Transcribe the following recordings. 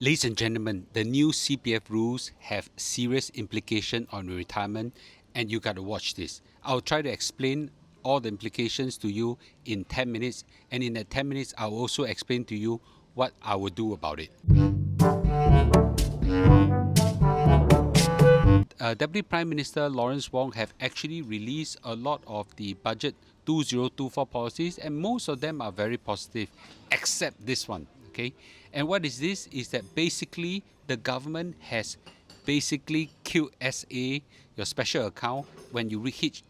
Ladies and gentlemen, the new CPF rules have serious implication on retirement, and you got to watch this. I'll try to explain all the implications to you in 10 minutes, and in that 10 minutes, I'll also explain to you what I will do about it. Deputy Prime Minister Lawrence Wong have actually released a lot of the budget 2024 policies, and most of them are very positive, except this one. Okay, and what is this? Is that basically the government has basically killed SA, your special account, when you hit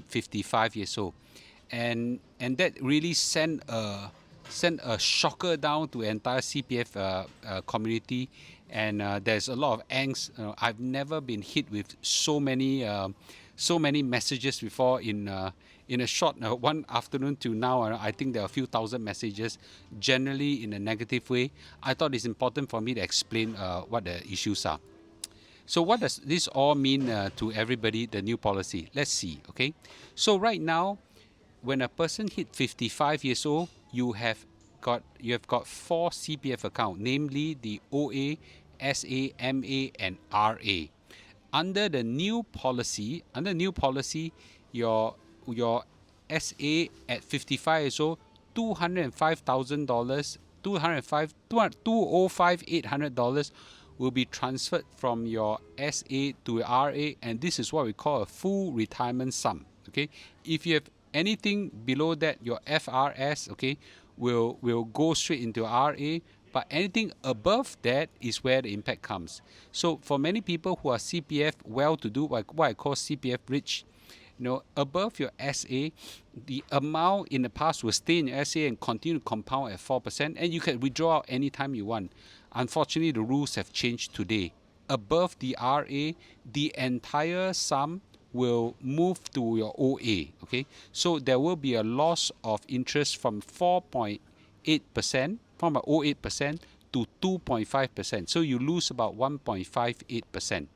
55 years old, and that really sent a shocker down to entire CPF community, and there's a lot of angst. I've never been hit with so many messages before in a short one afternoon to now. I think there are a few thousand messages, generally in a negative way. I thought it's important for me to explain what the issues are. So what does this all mean to everybody, the new policy? Let's see, okay? So right now, when a person hit 55 years old, you have got four CPF accounts, namely the OA, SA, MA, and RA. Under new policy, your SA at 55 years old, $205,000, $205,800 will be transferred from your SA to RA, and this is what we call a full retirement sum. Okay, if you have anything below that, your FRS, okay, will go straight into RA. But anything above that is where the impact comes. So for many people who are CPF well-to-do, what I call CPF Rich, above your SA, the amount in the past will stay in your SA and continue to compound at 4%, and you can withdraw out anytime you want. Unfortunately, the rules have changed today. Above the RA, the entire sum will move to your OA. Okay, so there will be a loss of interest from 4.8%, from 0.08% to 2.5%. So you lose about 1.58%.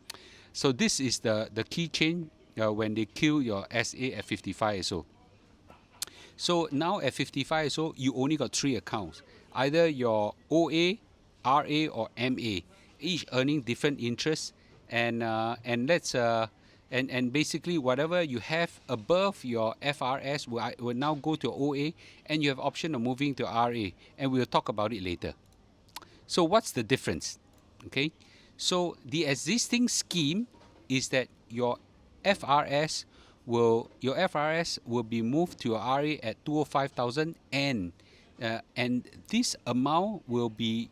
So this is the key change when they kill your SA at 55 years old. So now at 55 years old, you only got three accounts, either your OA, RA, or MA, each earning different interests, and basically whatever you have above your FRS will now go to OA, and you have option of moving to RA, and we'll talk about it later. So what's the difference? Okay, so the existing scheme is that your FRS will be moved to your RA at 205,000, and this amount will be,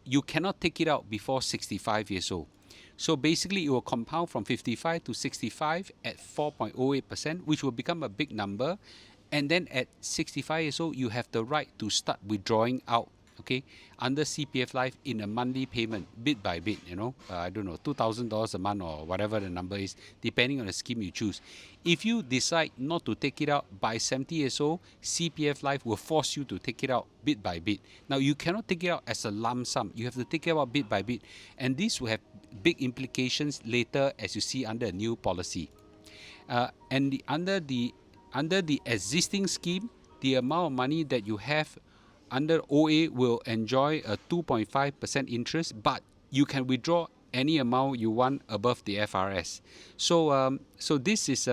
you cannot take it out before 65 years old. So basically, it will compound from 55 to 65 at 4.08%, which will become a big number. And then at 65 years old, you have the right to start withdrawing out, okay, under CPF Life in a monthly payment, bit by bit, I don't know, $2,000 a month or whatever the number is, depending on the scheme you choose. If you decide not to take it out by 70 years old, CPF Life will force you to take it out bit by bit. Now, you cannot take it out as a lump sum. You have to take it out bit by bit. And this will have big implications later, as you see under a new policy. Under the existing scheme, the amount of money that you have under OA will enjoy a 2.5% interest, but you can withdraw any amount you want above the FRS. So this is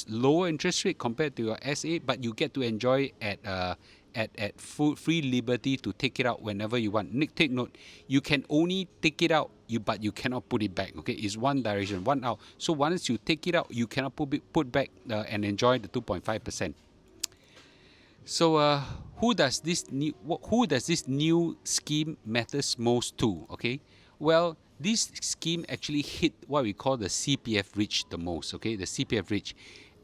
lower interest rate compared to your SA, but you get to enjoy at full free liberty to take it out whenever you want. Take note, you can only take it out, but you cannot put it back. Okay, it's one direction, one out. So once you take it out, you cannot put back and enjoy the 2.5%. So who does this new scheme matters most to? Okay, well, this scheme actually hit what we call the CPF Rich the most. Okay, the CPF Rich.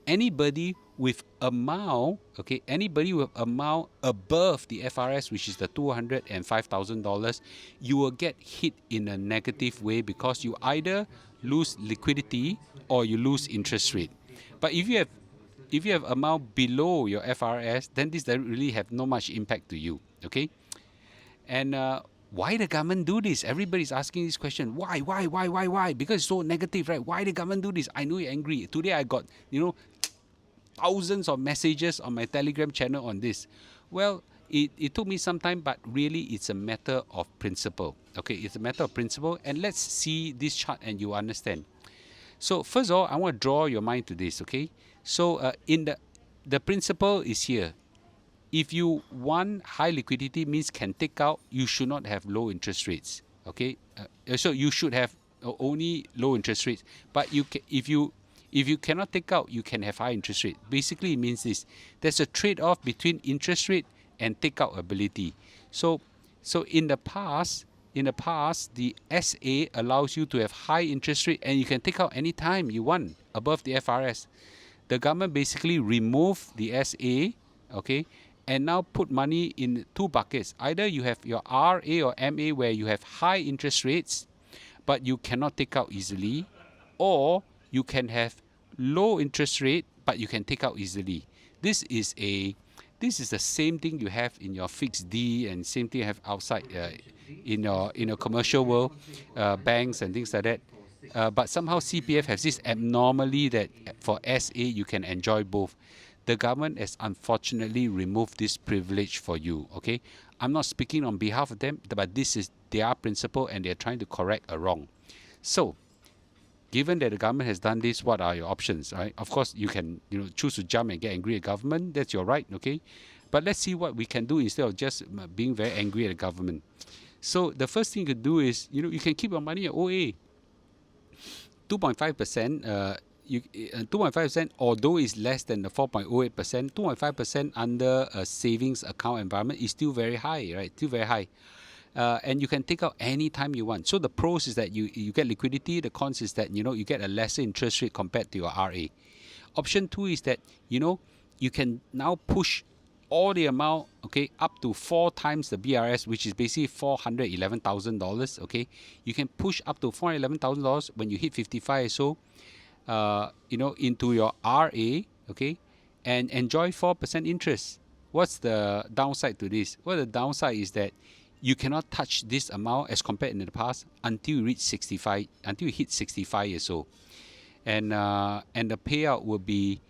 Anybody with amount above the FRS, which is the $205,000, you will get hit in a negative way, because you either lose liquidity or you lose interest rate. But if you have amount below your FRS, then this doesn't really have no much impact to you. Okay, and why the government do this? Everybody's asking this question. Why? Because it's so negative, right? Why the government do this? I know you're angry. Today I got, thousands of messages on my Telegram channel on this. Well, it took me some time, but really it's a matter of principle. Okay, it's a matter of principle, and let's see this chart and you understand. So first of all, I want to draw your mind to this. Okay, so in the principle is here. If you want high liquidity, means can take out, you should not have low interest rates. Okay, so you should have only low interest rates. But if you cannot take out, you can have high interest rate. Basically, it means this: there's a trade-off between interest rate and take out ability. So in the past, the SA allows you to have high interest rate and you can take out anytime you want above the FRS. The government basically removed the SA, okay, and now put money in two buckets. Either you have your RA or MA where you have high interest rates, but you cannot take out easily, or you can have low interest rate, but you can take out easily. This is the same thing you have in your fixed D, and same thing you have outside in your commercial world, banks and things like that. But somehow CPF has this abnormally that for SA you can enjoy both. The government has unfortunately removed this privilege for you. Okay, I'm not speaking on behalf of them, but this is their principle and they're trying to correct a wrong. So given that the government has done this, what are your options? Right? Of course, you can choose to jump and get angry at government. That's your right. Okay, but let's see what we can do instead of just being very angry at the government. So the first thing you could do is you can keep your money at OA. 2.5%. 2.5%, although it's less than the 4.08%, 2.5% under a savings account environment is still very high, right? Still very high. And you can take out any time you want. So the pros is that you get liquidity. The cons is that you get a lesser interest rate compared to your RA. Option 2 is that you can now push all the amount, okay, up to 4 times the BRS, which is basically $411,000. Okay, you can push up to $411,000 when you hit 55 or so, into your RA, okay, and enjoy 4% interest. What's the downside to this? Well, the downside is that you cannot touch this amount as compared in the past until you reach 65, until you hit 65 years old, and the payout will be.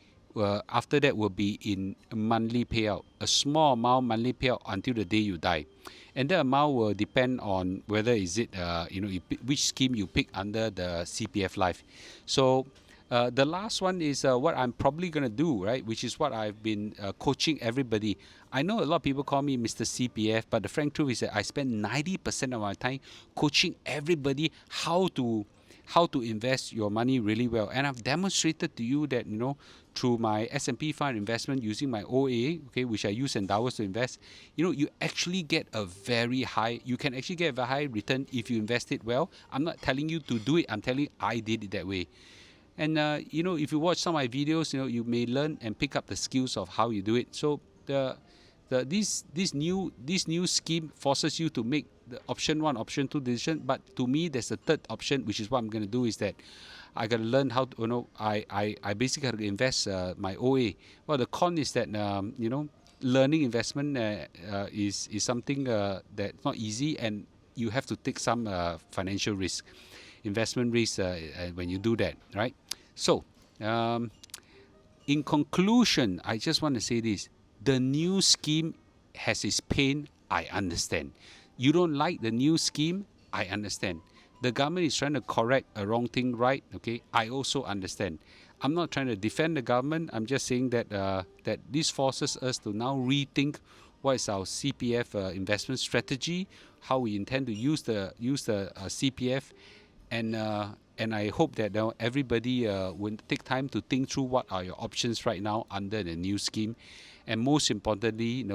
After that will be in a monthly payout, a small amount monthly payout until the day you die, and the amount will depend on whether is it which scheme you pick under the CPF Life. So the last one is what I'm probably gonna do, right? Which is what I've been coaching everybody. I know a lot of people call me Mr CPF, but the frank truth is that I spend 90% of my time coaching everybody how to invest your money really well, and I've demonstrated to you that through my S&P fund investment using my OA, okay, which I use endowers to invest, you actually get a very high. You can actually get a very high return if you invest it well. I'm not telling you to do it. I'm telling you I did it that way. And if you watch some of my videos, you may learn and pick up the skills of how you do it. So this new scheme forces you to make the option 1, option 2 decision. But to me, there's a third option, which is what I'm going to do, is that I got to learn how to, I basically have to invest my OA. Well, the con is that, learning investment is something that's not easy, and you have to take some financial risk, investment risk when you do that, right? So, in conclusion, I just want to say this. The new scheme has its pain, I understand. You don't like the new scheme, I understand. The government is trying to correct a wrong thing, right? Okay, I also understand. I'm not trying to defend the government. I'm just saying that that this forces us to now rethink what is our CPF investment strategy, how we intend to use the CPF, and I hope that everybody will take time to think through what are your options right now under the new scheme, and most importantly,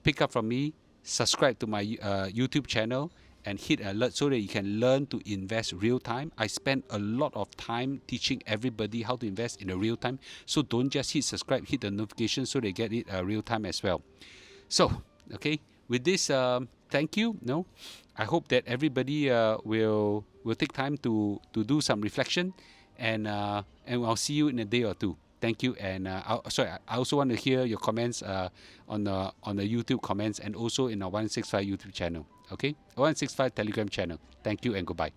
pick up from me, subscribe to my YouTube channel, and hit alert so that you can learn to invest real time. I spend a lot of time teaching everybody how to invest in a real time. So don't just hit subscribe, hit the notification so they get it real time as well. So, okay, with this, thank you. I hope that everybody will take time to do some reflection, and I'll see you in a day or two. Thank you, and I also want to hear your comments on the YouTube comments, and also in our 165 YouTube channel. Okay, 165 Telegram channel. Thank you and goodbye.